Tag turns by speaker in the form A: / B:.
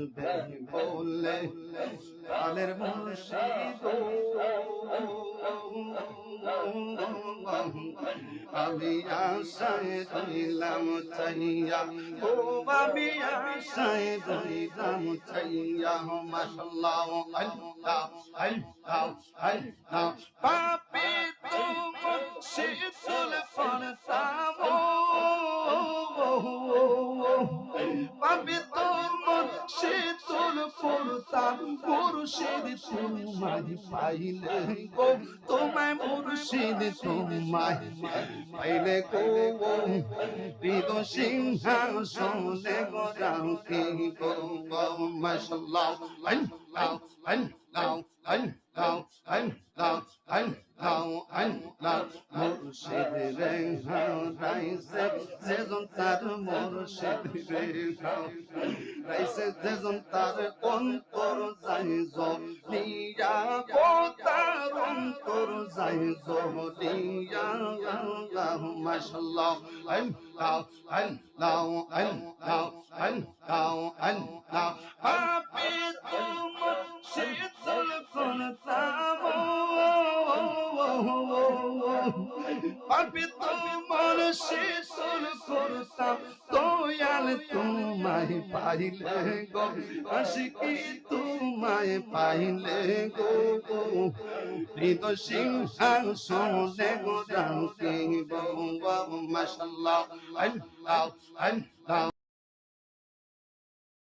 A: বলবে বলে প্রাণের মুর্শিদ আমি আশায় রইলাম চাইয়া ও আমি আশায় রইলাম চাইয়া মাশাআল্লাহ আল্লাহ আল্লাহ আল্লাহ পাপি তো মুর্শিদুল ফরসাম পাপি তো মুর্শিদুল ফরসাম মুর্শিদ তোমায় পাইলে গো তোমায় মুর্শিদ তোমায় পাইলে গো হৃদ সিংহাসনে গো রাখিব মাশাআল্লাহ আল্লাহ আল্লাহ আল্লাহ আল্লাহ আল্লাহ আল্লাহ মুর্শিদ রে হারাইছে যেজন তার মুর্শিদ রে হারাইছে যেজন তার অন্তর যাই জলিয়া গো তার অন্তর যাই জলিয়া মাশাআল্লাহ আল্লাহ আল্লাহ আল্লাহ আল্লাহ আল্লাহ পাপি তোমার শীতল করতাম পাপি তোমার শীতল করতাম দয়াল তোমায় পাইলে গো আশিকি তোমায় পাইলে গো হৃদ সিংহাসনে গো রাখিব মাশাআল্লাহ আল্লাহ আল্লাহ